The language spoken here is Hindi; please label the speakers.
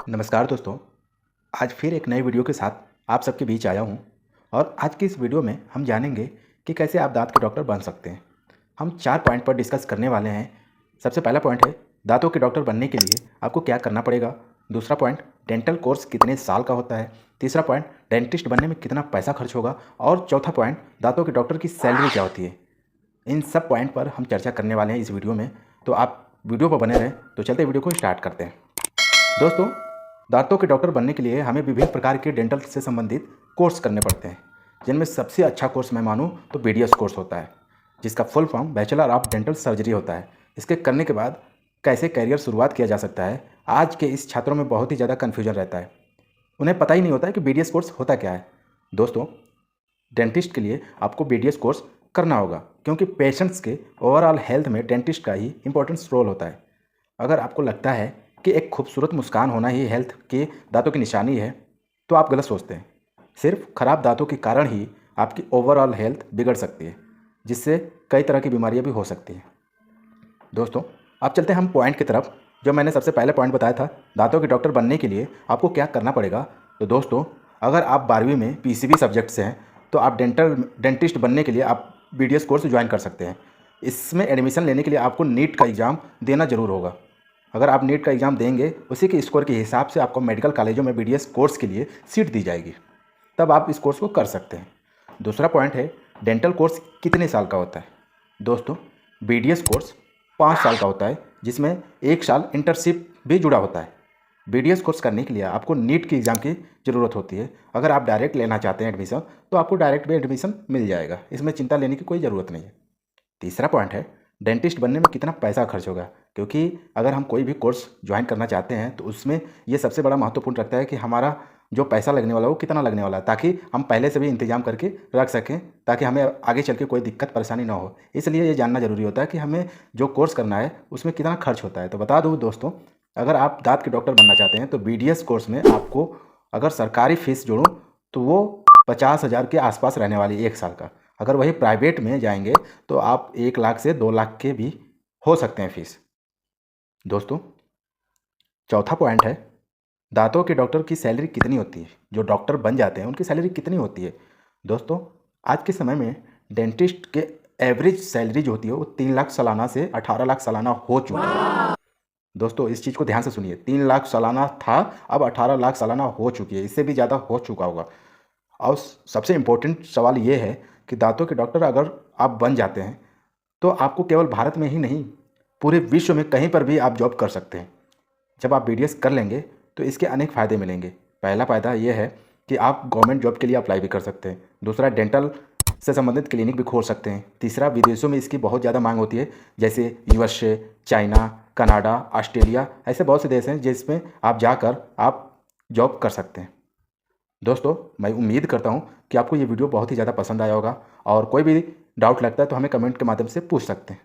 Speaker 1: नमस्कार दोस्तों। आज फिर एक नए वीडियो के साथ आप सबके बीच आया हूँ और आज की इस वीडियो में हम जानेंगे कि कैसे आप दांत के डॉक्टर बन सकते हैं। हम 4 पॉइंट पर डिस्कस करने वाले हैं। सबसे पहला पॉइंट है दांतों के डॉक्टर बनने के लिए आपको क्या करना पड़ेगा। दूसरा पॉइंट डेंटल कोर्स कितने साल का होता है। तीसरा पॉइंट डेंटिस्ट बनने में कितना पैसा खर्च होगा। और चौथा पॉइंट दांतों के डॉक्टर की सैलरी क्या होती है। इन सब पॉइंट पर हम चर्चा करने वाले हैं इस वीडियो में, तो आप वीडियो पर बने रहें। तो चलते वीडियो को स्टार्ट करते हैं। दोस्तों, दांतों के डॉक्टर बनने के लिए हमें विभिन्न प्रकार के डेंटल से संबंधित कोर्स करने पड़ते हैं, जिनमें सबसे अच्छा कोर्स मैं मानूं तो बीडीएस कोर्स होता है, जिसका full form bachelor of dental surgery होता है। इसके करने के बाद कैसे करियर शुरुआत किया जा सकता है, आज के इस छात्रों में बहुत ही ज़्यादा कन्फ्यूजन रहता है। उन्हें पता ही नहीं होता है कि बीडीएस कोर्स होता क्या है। दोस्तों, डेंटिस्ट के लिए आपको बीडीएस कोर्स करना होगा, क्योंकि पेशेंट्स के ओवरऑल हेल्थ में डेंटिस्ट का ही इंपॉर्टेंस रोल होता है। अगर आपको लगता है कि एक खूबसूरत मुस्कान होना ही हेल्थ के दांतों की निशानी है, तो आप गलत सोचते हैं। सिर्फ खराब दांतों के कारण ही आपकी ओवरऑल हेल्थ बिगड़ सकती है, जिससे कई तरह की बीमारियां भी हो सकती हैं। दोस्तों, अब चलते हैं हम पॉइंट की तरफ। जो मैंने सबसे पहले पॉइंट बताया था, दांतों के डॉक्टर बनने के लिए आपको क्या करना पड़ेगा। तो दोस्तों, अगर आप 12वीं में पीसीबी सब्जेक्ट से हैं, तो आप डेंटिस्ट बनने के लिए आप बीडीएस कोर्स ज्वाइन कर सकते हैं। इसमें एडमिशन लेने के लिए आपको नीट का एग्ज़ाम देना ज़रूर होगा। अगर आप नीट का एग्ज़ाम देंगे, उसी के स्कोर के हिसाब से आपको मेडिकल कॉलेजों में बीडीएस कोर्स के लिए सीट दी जाएगी, तब आप इस कोर्स को कर सकते हैं। दूसरा पॉइंट है डेंटल कोर्स कितने साल का होता है। दोस्तों, बीडीएस कोर्स 5 साल का होता है, जिसमें 1 साल इंटर्नशिप भी जुड़ा होता है। बीडीएस कोर्स करने के लिए आपको नीट की एग्ज़ाम की ज़रूरत होती है। अगर आप डायरेक्ट लेना चाहते हैं एडमिशन, तो आपको डायरेक्ट भी एडमिशन मिल जाएगा, इसमें चिंता लेने की कोई ज़रूरत नहीं है। तीसरा पॉइंट है डेंटिस्ट बनने में कितना पैसा खर्च होगा, क्योंकि अगर हम कोई भी कोर्स ज्वाइन करना चाहते हैं तो उसमें ये सबसे बड़ा महत्वपूर्ण रखता है कि हमारा जो पैसा लगने वाला है वो कितना लगने वाला है, ताकि हम पहले से भी इंतजाम करके रख सकें, ताकि हमें आगे चल के कोई दिक्कत परेशानी ना हो। इसलिए ये जानना ज़रूरी होता है कि हमें जो कोर्स करना है उसमें कितना खर्च होता है। तो बता दूँ दोस्तों, अगर आप दांत के डॉक्टर बनना चाहते हैं तो बीडीएस कोर्स में आपको अगर सरकारी फ़ीस जोड़ूँ तो वो 50,000 के आसपास रहने वाली है 1 साल का। अगर वही प्राइवेट में जाएंगे तो आप 1 लाख से 2 लाख के भी हो सकते हैं फीस। दोस्तों, चौथा पॉइंट है दांतों के डॉक्टर की सैलरी कितनी होती है। जो डॉक्टर बन जाते हैं उनकी सैलरी कितनी होती है। दोस्तों, आज के समय में डेंटिस्ट के एवरेज सैलरी जो होती है वो 3 लाख सालाना से 18 लाख सालाना हो चुका है। दोस्तों, इस चीज़ को ध्यान से सुनिए। 3 लाख सालाना था, अब 18 लाख सालाना हो चुकी है, इससे भी ज़्यादा हो चुका होगा। और सबसे इम्पोर्टेंट सवाल ये है कि दांतों के डॉक्टर अगर आप बन जाते हैं तो आपको केवल भारत में ही नहीं, पूरे विश्व में कहीं पर भी आप जॉब कर सकते हैं। जब आप बीडीएस कर लेंगे तो इसके अनेक फ़ायदे मिलेंगे। पहला फ़ायदा ये है कि आप गवर्नमेंट जॉब के लिए अप्लाई भी कर सकते हैं। दूसरा, डेंटल से संबंधित क्लिनिक भी खोल सकते हैं। तीसरा, विदेशों में इसकी बहुत ज़्यादा मांग होती है, जैसे यूएसए, चाइना, कनाडा, ऑस्ट्रेलिया, ऐसे बहुत से देश हैं जिसमें आप जाकर आप जॉब कर सकते हैं। दोस्तों, मैं उम्मीद करता हूँ कि आपको ये वीडियो बहुत ही ज़्यादा पसंद आया होगा, और कोई भी डाउट लगता है तो हमें कमेंट के माध्यम से पूछ सकते हैं।